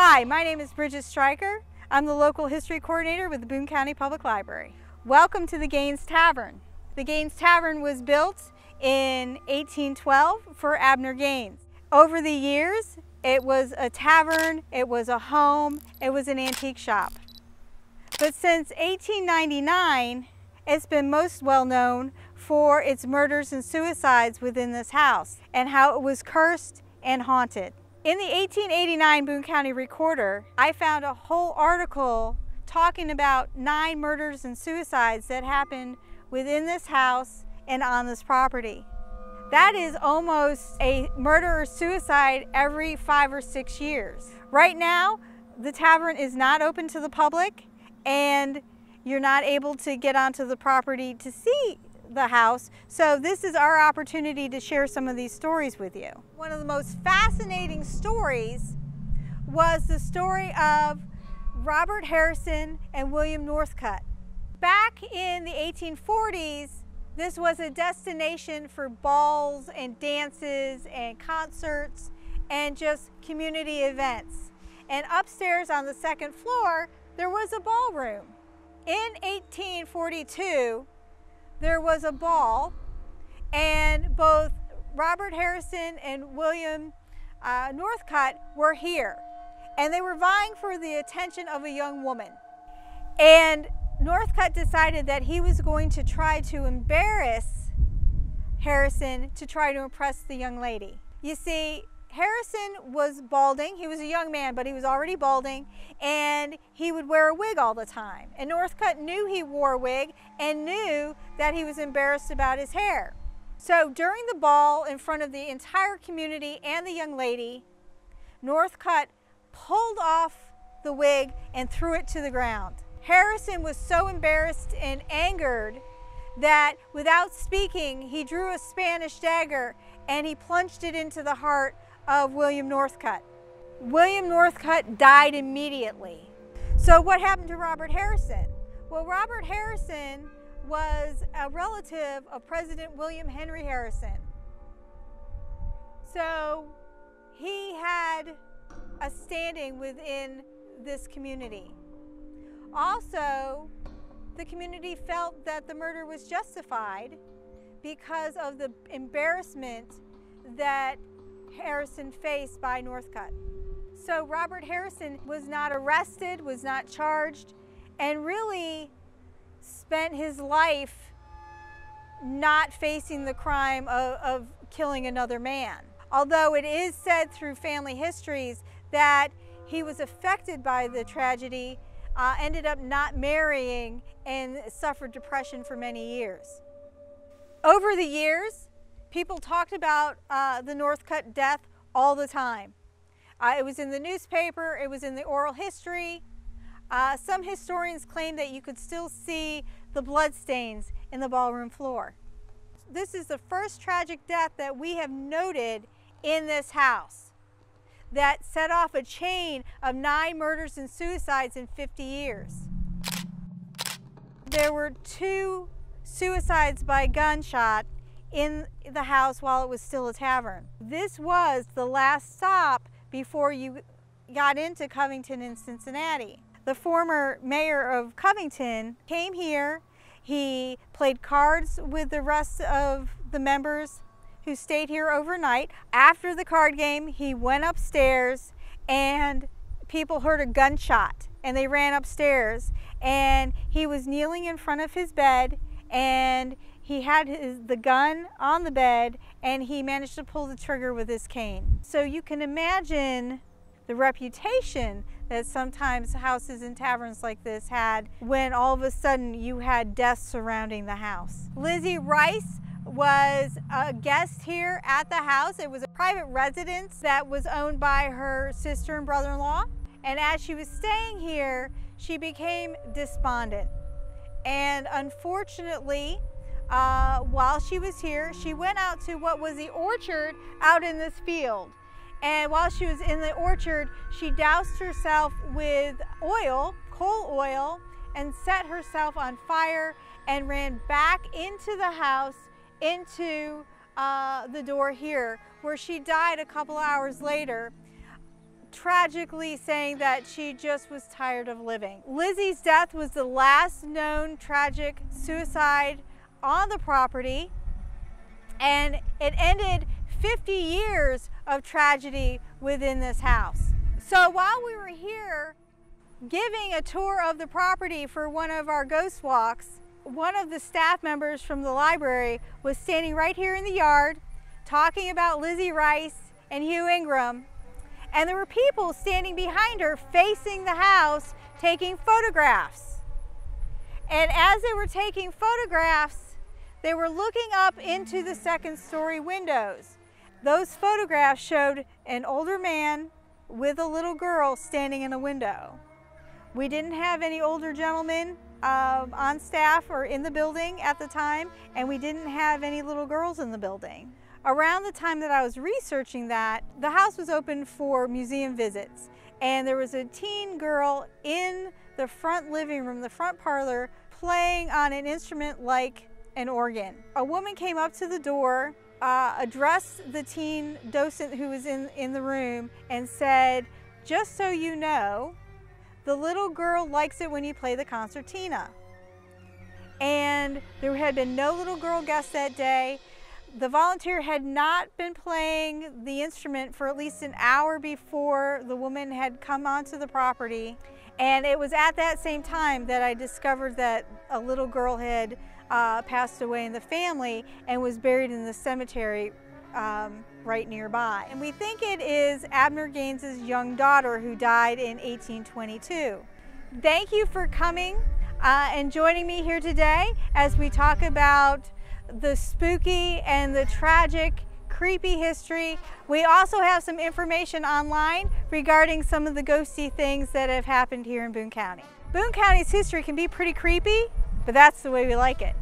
Hi, my name is Bridget Striker. I'm the local history coordinator with the Boone County Public Library. Welcome to the Gaines Tavern. The Gaines Tavern was built in 1812 for Abner Gaines. Over the years, it was a tavern, it was a home, it was an antique shop. But since 1899, it's been most well known for its murders and suicides within this house and how it was cursed and haunted. In the 1889 Boone County Recorder, I found a whole article talking about 9 murders and suicides that happened within this house and on this property. That is almost a murder or suicide every 5 or 6 years. Right now, the tavern is not open to the public and you're not able to get onto the property to see the house, so this is our opportunity to share some of these stories with you. One of the most fascinating stories was the story of Robert Harrison and William Northcutt. Back in the 1840s, this was a destination for balls and dances and concerts and just community events. And upstairs on the second floor, there was a ballroom. In 1842, there was a ball, and both Robert Harrison and William Northcutt were here, and they were vying for the attention of a young woman. And Northcutt decided that he was going to try to embarrass Harrison to try to impress the young lady. You see, Harrison was balding. He was a young man, but he was already balding, and he would wear a wig all the time. And Northcutt knew he wore a wig and knew that he was embarrassed about his hair. So during the ball, in front of the entire community and the young lady, Northcutt pulled off the wig and threw it to the ground. Harrison was so embarrassed and angered that without speaking, he drew a Spanish dagger and he plunged it into the heart of William Northcutt. William Northcutt died immediately. So what happened to Robert Harrison? Well, Robert Harrison was a relative of President William Henry Harrison. So he had a standing within this community. Also, the community felt that the murder was justified because of the embarrassment that Harrison faced by Northcutt. So Robert Harrison was not arrested, was not charged, and really spent his life not facing the crime of killing another man. Although it is said through family histories that he was affected by the tragedy, ended up not marrying, and suffered depression for many years. Over the years, people talked about the Northcutt death all the time. It was in the newspaper, it was in the oral history. Some historians claim that you could still see the bloodstains in the ballroom floor. This is the first tragic death that we have noted in this house that set off a chain of 9 murders and suicides in 50 years. There were 2 suicides by gunshot in the house while it was still a tavern. This was the last stop before you got into Covington and Cincinnati. The former mayor of Covington came here. He played cards with the rest of the members who stayed here overnight. After the card game, he went upstairs and people heard a gunshot and they ran upstairs, and he was kneeling in front of his bed and he had the gun on the bed, and he managed to pull the trigger with his cane. So you can imagine the reputation that sometimes houses and taverns like this had when all of a sudden you had deaths surrounding the house. Lizzie Rice was a guest here at the house. It was a private residence that was owned by her sister and brother-in-law. And as she was staying here, she became despondent. And unfortunately, while she was here, she went out to what was the orchard out in this field. And while she was in the orchard, she doused herself with oil, coal oil, and set herself on fire and ran back into the house, into the door here, where she died a couple hours later. tragically saying that she just was tired of living. Lizzie's death was the last known tragic suicide on the property, and it ended 50 years of tragedy within this house. So while we were here giving a tour of the property for one of our ghost walks, one of the staff members from the library was standing right here in the yard talking about Lizzie Rice and Hugh Ingram, and there were people standing behind her facing the house taking photographs. And as they were taking photographs, they were looking up into the second-story windows. Those photographs showed an older man with a little girl standing in a window. We didn't have any older gentlemen on staff or in the building at the time, and we didn't have any little girls in the building. Around the time that I was researching that, the house was open for museum visits, and there was a teen girl in the front living room, the front parlor, playing on an instrument like an organ. A woman came up to the door, addressed the teen docent who was in the room, and said, "Just so you know, the little girl likes it when you play the concertina." And there had been no little girl guest that day. The volunteer had not been playing the instrument for at least an hour before the woman had come onto the property. And it was at that same time that I discovered that a little girl had passed away in the family and was buried in the cemetery right nearby. And we think it is Abner Gaines's young daughter who died in 1822. Thank you for coming and joining me here today as we talk about the spooky and the tragic, creepy history. We also have some information online regarding some of the ghosty things that have happened here in Boone County. Boone County's history can be pretty creepy, but that's the way we like it.